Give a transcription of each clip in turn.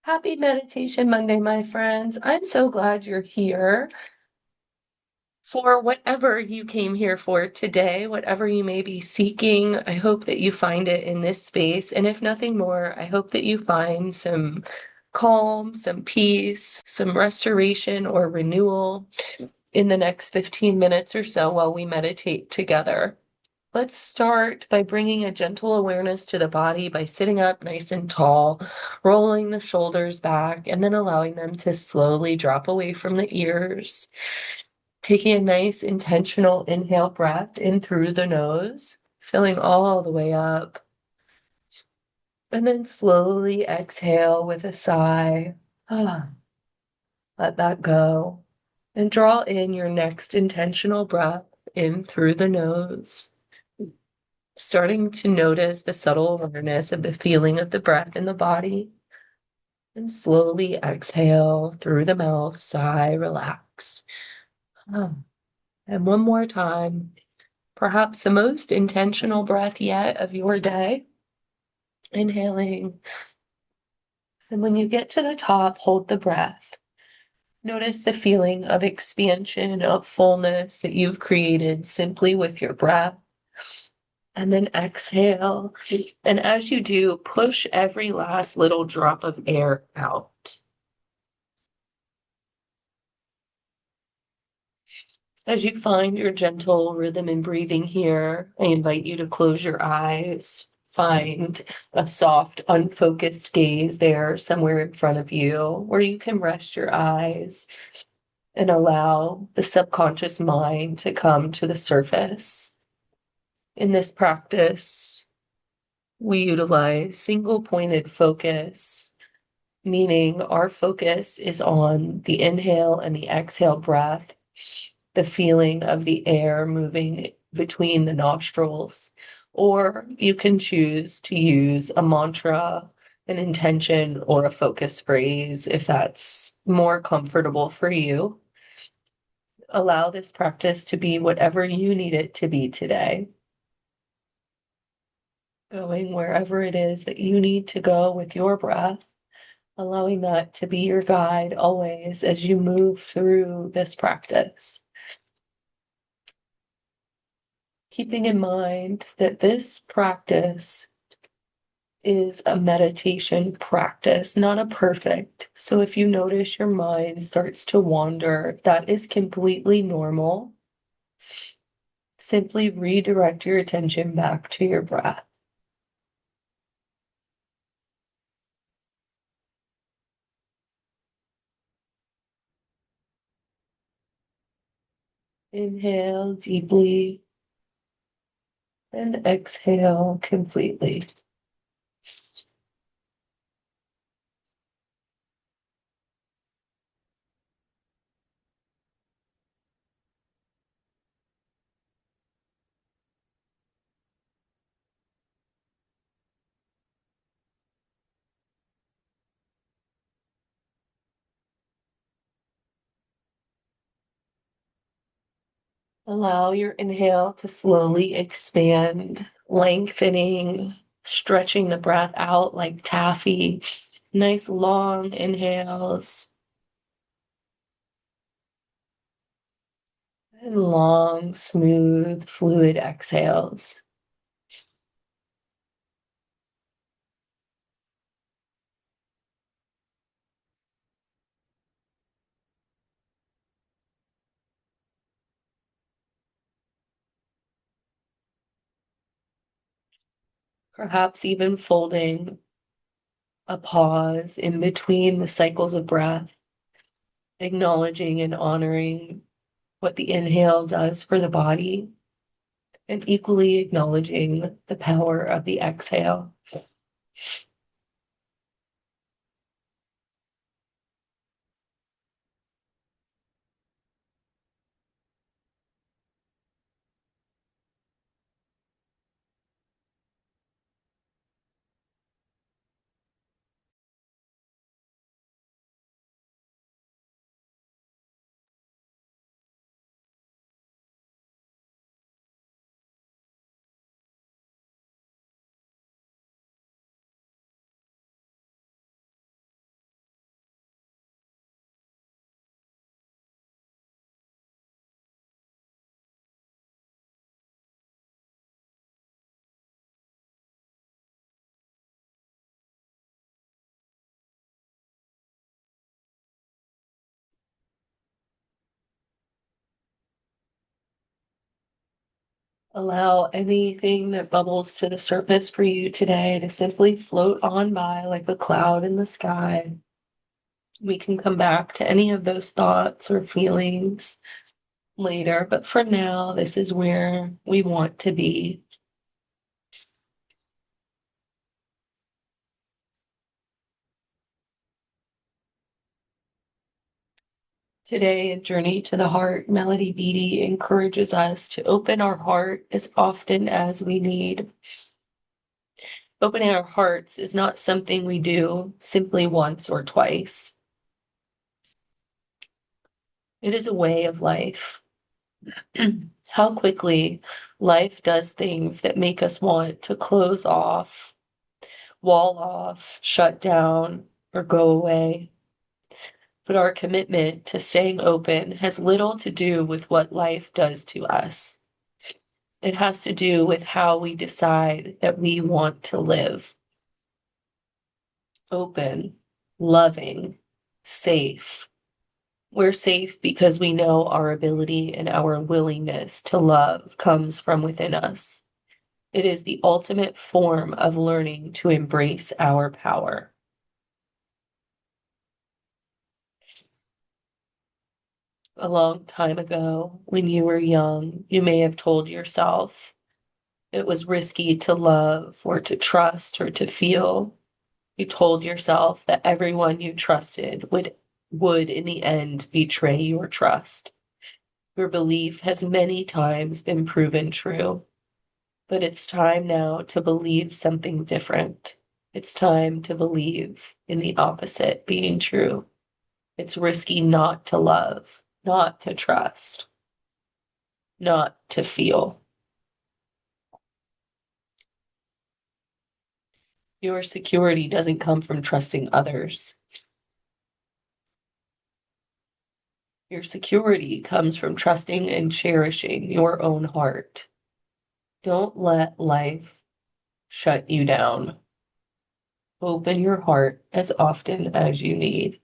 Happy Meditation Monday, my friends. I'm so glad you're here for whatever you came here for today, whatever you may be seeking. I hope that you find it in this space. And if nothing more, I hope that you find some calm, some peace, some restoration or renewal in the next 15 minutes or so while we meditate together. Let's start by bringing a gentle awareness to the body by sitting up nice and tall, rolling the shoulders back, and then allowing them to slowly drop away from the ears. Taking a nice intentional inhale breath in through the nose, filling all the way up. And then slowly exhale with a sigh. Ah, let that go. And draw in your next intentional breath in through the nose. Starting to notice the subtle awareness of the feeling of the breath in the body. And slowly exhale through the mouth, sigh, relax. And one more time, perhaps the most intentional breath yet of your day. Inhaling. And when you get to the top, hold the breath. Notice the feeling of expansion, of fullness that you've created simply with your breath. And then exhale. And as you do, push every last little drop of air out. As you find your gentle rhythm in breathing here, I invite you to close your eyes. Find a soft, unfocused gaze there somewhere in front of you where you can rest your eyes and allow the subconscious mind to come to the surface. In this practice, we utilize single pointed focus, meaning our focus is on the inhale and the exhale breath, the feeling of the air moving between the nostrils. Or you can choose to use a mantra, an intention, or a focus phrase if that's more comfortable for you. Allow this practice to be whatever you need it to be today. Going wherever it is that you need to go with your breath, allowing that to be your guide always as you move through this practice. Keeping in mind that this practice is a meditation practice, not a perfect. So if you notice your mind starts to wander, that is completely normal. Simply redirect your attention back to your breath. Inhale deeply and exhale completely. Allow your inhale to slowly expand, lengthening, stretching the breath out like taffy. Nice long inhales and long, smooth, fluid exhales. Perhaps even folding a pause in between the cycles of breath, acknowledging and honoring what the inhale does for the body, and equally acknowledging the power of the exhale. Allow anything that bubbles to the surface for you today to simply float on by like a cloud in the sky. We can come back to any of those thoughts or feelings later, but for now, this is where we want to be. Today, in Journey to the Heart, Melody Beattie encourages us to open our heart as often as we need. Opening our hearts is not something we do simply once or twice. It is a way of life. How quickly life does things that make us want to close off, wall off, shut down, or go away. But our commitment to staying open has little to do with what life does to us. It has to do with how we decide that we want to live. Open, loving, safe. We're safe because we know our ability and our willingness to love comes from within us. It is the ultimate form of learning to embrace our power. A long time ago, when you were young, you may have told yourself it was risky to love or to trust or to feel. You told yourself that everyone you trusted would in the end betray your trust. Your belief has many times been proven true, but it's time now to believe something different. It's time to believe in the opposite being true. It's risky not to love, not to trust, not to feel. Your security doesn't come from trusting others. Your security comes from trusting and cherishing your own heart. Don't let life shut you down. Open your heart as often as you need.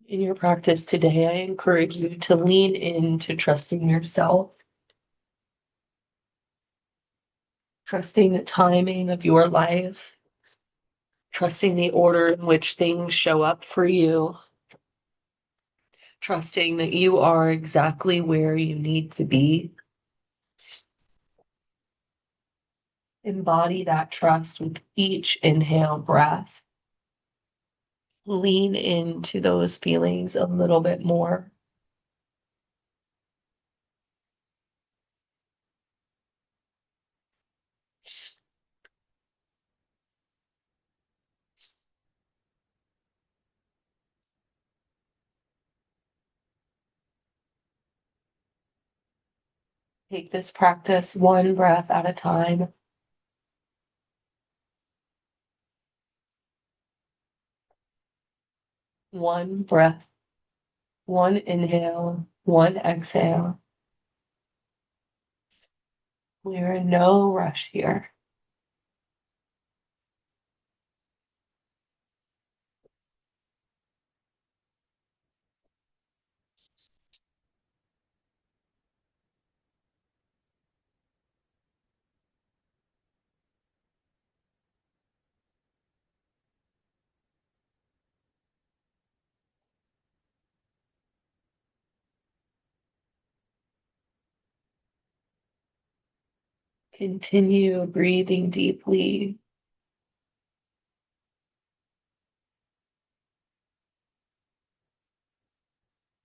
In your practice today, I encourage you to lean into trusting yourself, trusting the timing of your life, trusting the order in which things show up for you, trusting that you are exactly where you need to be. Embody that trust with each inhale breath. Lean into those feelings a little bit more. Take this practice one breath at a time. One breath, one inhale, one exhale. We're in no rush here. Continue breathing deeply.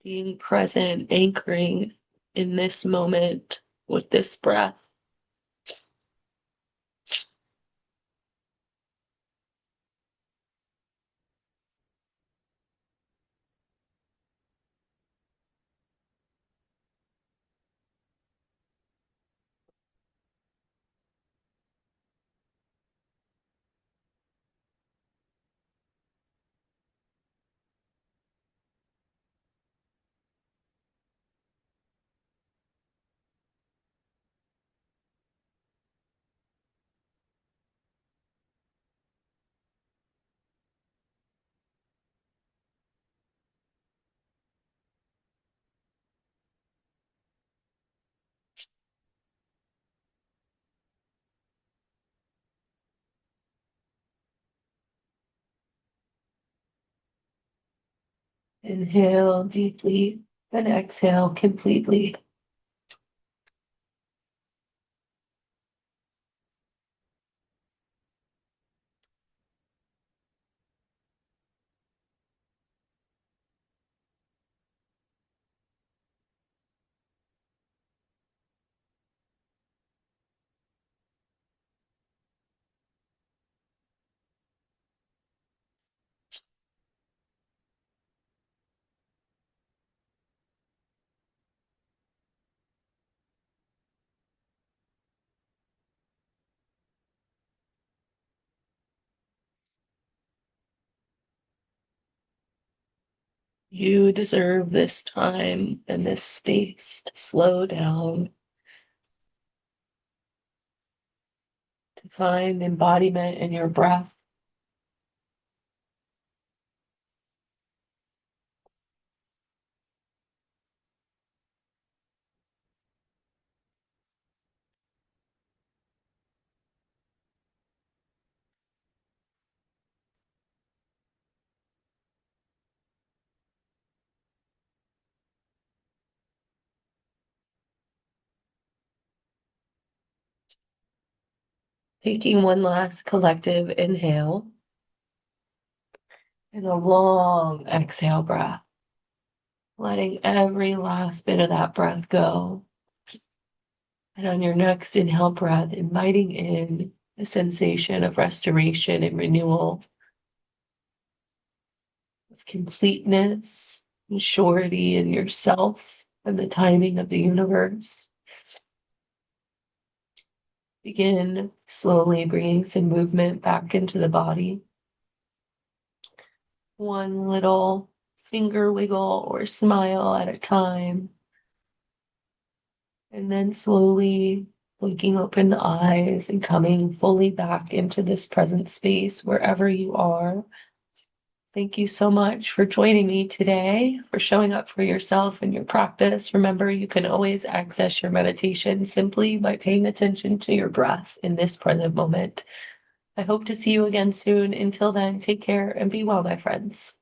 Being present, anchoring in this moment with this breath. Inhale deeply, then exhale completely. You deserve this time and this space to slow down, to find embodiment in your breath. Taking one last collective inhale and a long exhale breath, letting every last bit of that breath go. And on your next inhale breath, inviting in a sensation of restoration and renewal, of completeness and surety in yourself and the timing of the universe. Begin slowly bringing some movement back into the body. One little finger wiggle or smile at a time. And then slowly blinking open the eyes and coming fully back into this present space wherever you are. Thank you so much for joining me today, for showing up for yourself and your practice. Remember, you can always access your meditation simply by paying attention to your breath in this present moment. I hope to see you again soon. Until then, take care and be well, my friends.